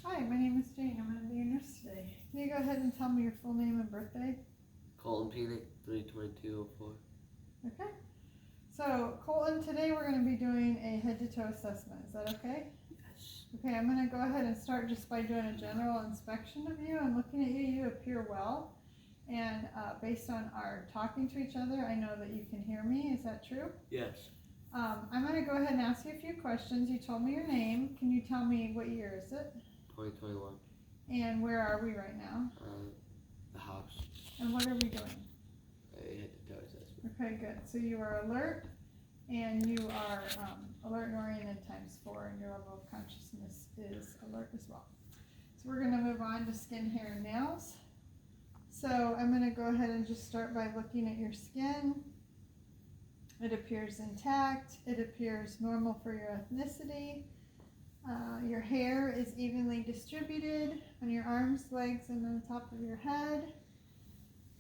Hi, my name is Jane. I'm going to be your nurse today. Can you go ahead and tell me your full name and birthday? Colton Penick, 32204. Okay. So, Colton, today we're going to be doing a head-to-toe assessment. Is that okay? Yes. Okay, I'm going to go ahead and start just by doing a general inspection of you. I'm looking at you. You appear well. And based on our talking to each other, I know that you can hear me. Is that true? Yes. I'm going to go ahead and ask you a few questions. You told me your name. Can you tell me what year is it? 2021. And where are we right now? The house. And what are we doing? A head-to-toe assessment. Okay, good. So you are alert, and you are alert and oriented ×4, and your level of consciousness is alert as well. So we're going to move on to skin, hair, and nails. So I'm going to go ahead and just start by looking at your skin. It appears intact. It appears normal for your ethnicity. Your hair is evenly distributed on your arms, legs, and on the top of your head.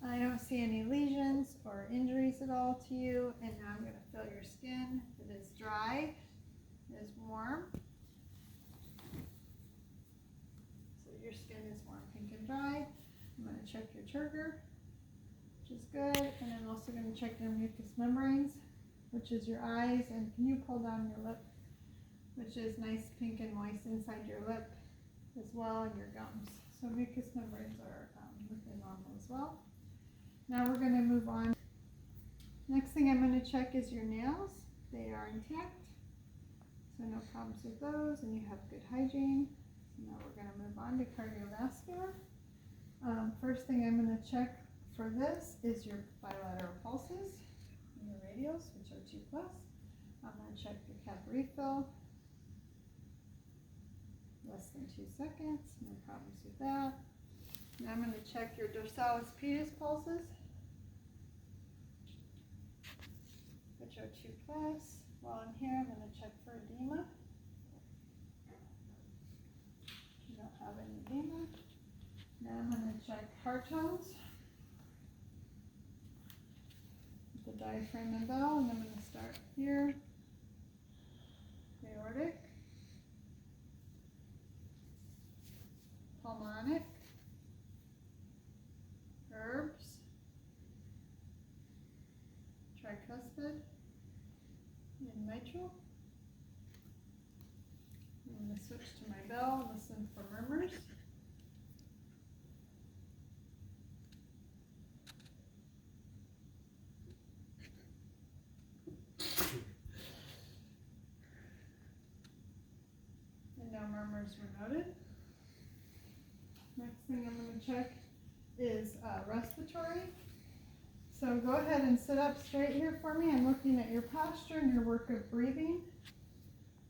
I don't see any lesions or injuries at all to you. And now I'm going to feel your skin. It is dry. It is warm. So your skin is warm, pink, and dry. I'm going to check your turgor, which is good. And I'm also going to check your mucous membranes, which is your eyes. And can you pull down your lip, which is nice, pink, and moist inside your lip as well, and your gums. So mucous membranes are within normal as well. Now we're going to move on. Next thing I'm going to check is your nails. They are intact, so no problems with those, and you have good hygiene. So now we're going to move on to cardiovascular. First thing I'm going to check for this is your bilateral pulses and your radials, which are 2+. I'm going to check your cap refill. Less than 2 seconds, no problems with that. Now I'm going to check your dorsalis pedis pulses, which are 2+. While I'm here, I'm going to check for edema. You don't have any edema. Now I'm going to check heart tones, the diaphragm and bell, and I'm going to start here. Aortic, pulmonic, herbs, tricuspid, and mitral. I'm going to switch to my bell and listen for murmurs. And no murmurs were noted. Next thing I'm going to check is respiratory. So go ahead and sit up straight here for me. I'm looking at your posture and your work of breathing,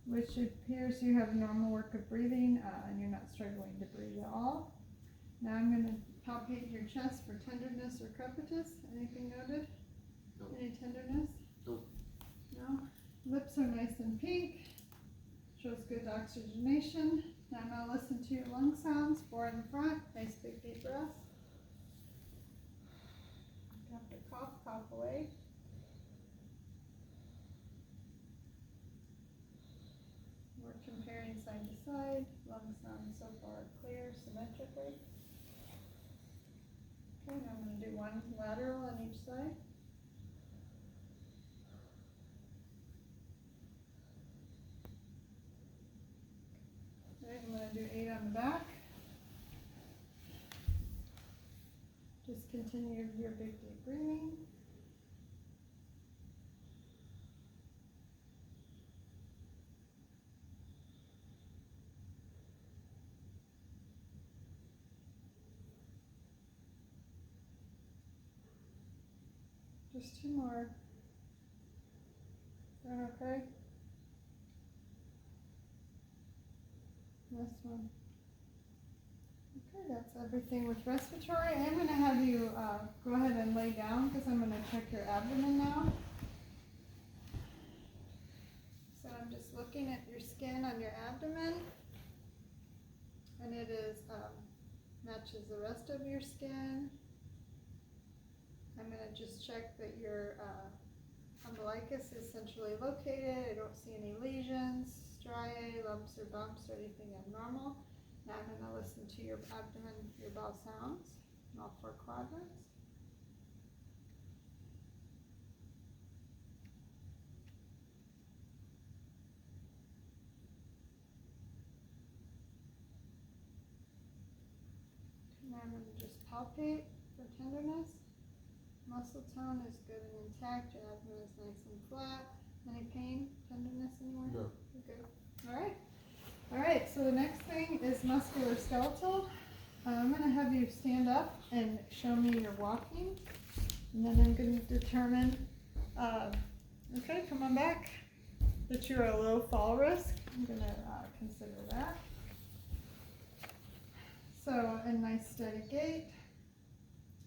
which appears you have normal work of breathing and you're not struggling to breathe at all. Now I'm going to palpate your chest for tenderness or crepitus. Anything noted? No. Any tenderness? No. No? Lips are nice and pink. Shows good oxygenation. Now I'm going to listen to your lung sounds. 4 in the front. Nice big deep breath. After cough, cough away. We're comparing side to side. Lung sounds so far clear, symmetrically. Okay, now I'm going to do one lateral on each side. Okay, I'm going to do 8 on the back. Just continue your big deep breathing. Just 2 more. Doing okay? Last one. Okay, that's everything with respiratory. I'm going to have you go ahead and lay down because I'm going to check your abdomen now. So I'm just looking at your skin on your abdomen, and it is matches the rest of your skin. I'm going to just check that your umbilicus is centrally located. I don't see any lesions, striae, lumps or bumps or anything abnormal. Now I'm going to listen to your abdomen, your bell sounds, in all 4 quadrants. Now I'm going to just palpate for tenderness. Muscle tone is good and intact. Your abdomen is nice and flat. Any pain, tenderness anywhere? No. Good. All right. All right. So the next thing is musculoskeletal. I'm going to have you stand up and show me your walking, and then I'm going to determine. Okay, come on back. That you're a low fall risk. I'm going to consider that. So a nice steady gait.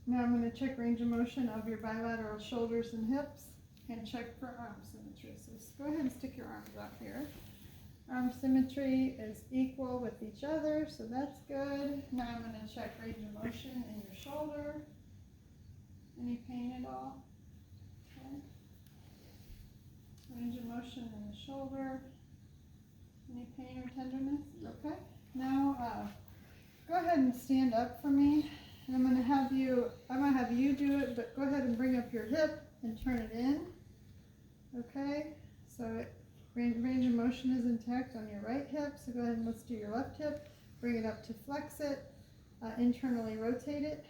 Now I'm going to check range of motion of your bilateral shoulders and hips and check for arm symmetry. So just go ahead and stick your arms out here. Arm symmetry is equal with each other, so that's good. Now I'm going to check range of motion in your shoulder. Any pain at all? Okay. Range of motion in the shoulder. Any pain or tenderness? Okay. Now go ahead and stand up for me. And I'm going to have you do it, but go ahead and bring up your hip and turn it in. Okay, so range of motion is intact on your right hip, so go ahead and let's do your left hip. Bring it up to flex it, internally rotate it.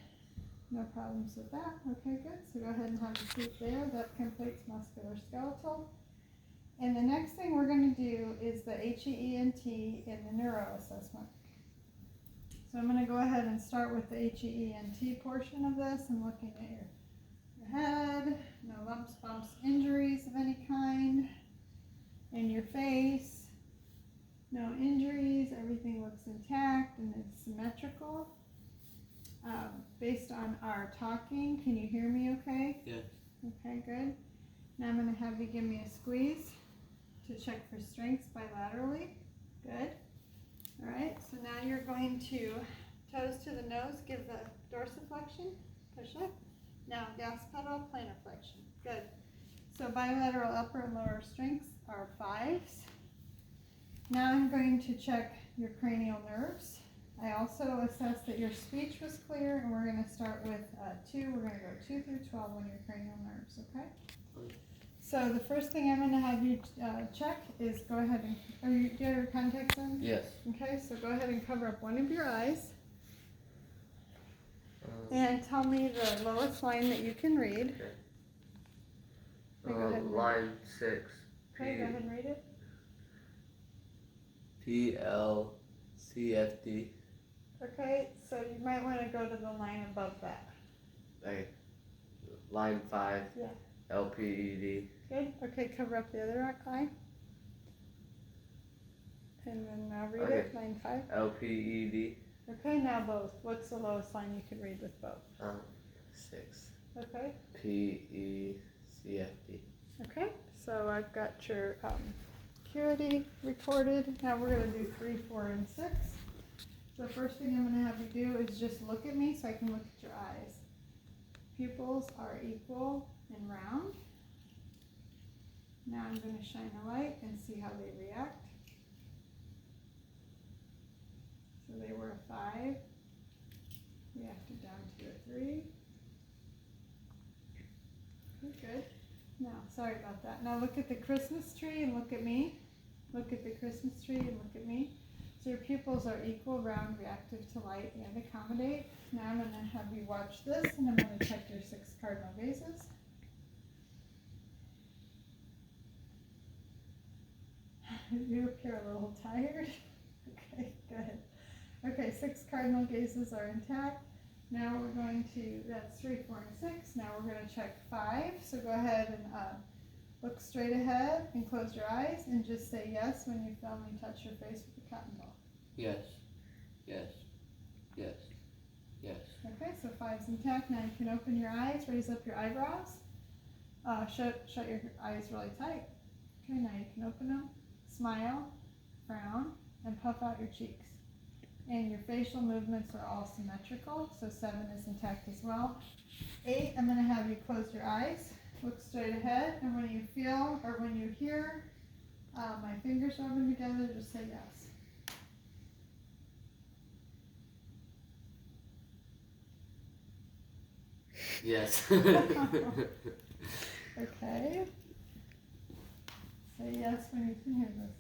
No problems with that. Okay, good. So go ahead and have your feet there. That completes musculoskeletal. And the next thing we're going to do is the HEENT in the neuro assessment. So I'm going to go ahead and start with the HEENT portion of this. I'm looking at your head, no lumps, bumps, injuries of any kind, and your face, no injuries, everything looks intact and it's symmetrical. Based on our talking, can you hear me okay? Yes. Okay, good. Now I'm going to have you give me a squeeze to check for strength bilaterally. Good. All right, so now you're going to toes to the nose, give the dorsiflexion, push up. Now gas pedal, plantar flexion. Good. So bilateral upper and lower strengths are 5s. Now I'm going to check your cranial nerves. I also assess that your speech was clear, and we're going to start with 2. We're going to go 2 through 12 on your cranial nerves, okay? So the first thing I'm going to have you check is go ahead and, do you have your contacts in? Yes. Okay, so go ahead and cover up one of your eyes. And tell me the lowest line that you can read. Okay. Okay, go ahead and read Line 6. Okay, go ahead and read it. PLCFD. Okay, so you might want to go to the line above that. Okay. Line 5. Yeah. LPED. Good. Okay, cover up the other eye. And then now read it, line 5. LPED. Okay, now both. What's the lowest line you can read with both? 6. Okay. PECFD. Okay, so I've got your acuity recorded. Now we're going to do 3, 4, and 6. The first thing I'm going to have you do is just look at me so I can look at your eyes. Pupils are equal and round. Now I'm going to shine a light and see how they react. So they were a 5, reacted down to a 3. Okay, good. Now, sorry about that. Now look at the Christmas tree and look at me. Look at the Christmas tree and look at me. So your pupils are equal, round, reactive to light, and accommodate. Now I'm going to have you watch this, and I'm going to check your 6 cardinal gazes. You appear a little tired. Okay, good. Okay, 6 cardinal gazes are intact. Now we're going to, that's 3, 4, and 6. Now we're going to check 5. So go ahead and look straight ahead and close your eyes and just say yes when you feel me touch your face with the cotton ball. Yes. Yes. Yes. Yes. Okay, so 5's intact. Now you can open your eyes, raise up your eyebrows. Shut your eyes really tight. Okay, now you can open them. Smile, frown, and puff out your cheeks. And your facial movements are all symmetrical, so 7 is intact as well. 8, I'm going to have you close your eyes, look straight ahead, and when you feel or when you hear my fingers rubbing together, just say yes. Yes. Okay. Say yes when you can hear this.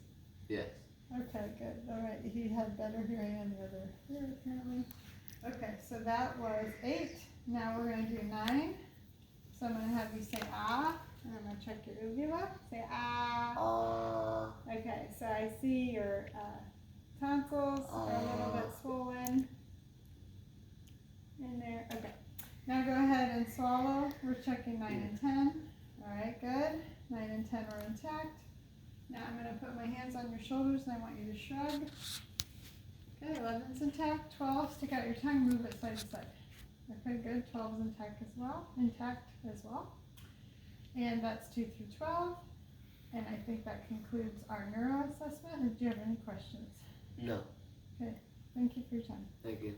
Yes. Okay, good. All right, he had better hearing than the other here apparently. Okay, so that was 8. Now we're going to do 9. So I'm going to have you say ah, and I'm going to check your uvula. Say ah. Okay, so I see your tonsils are a little bit swollen in there. Okay, now go ahead and swallow. We're checking 9 and 10. All right, good. 9 and 10 are intact. Now I'm going to put my hands on your shoulders and I want you to shrug. Okay, 11's intact. 12, stick out your tongue, move it side to side. Okay, good. 12 is intact as well. And that's 2 through 12. And I think that concludes our neuro assessment. Do you have any questions? No. Okay, thank you for your time. Thank you.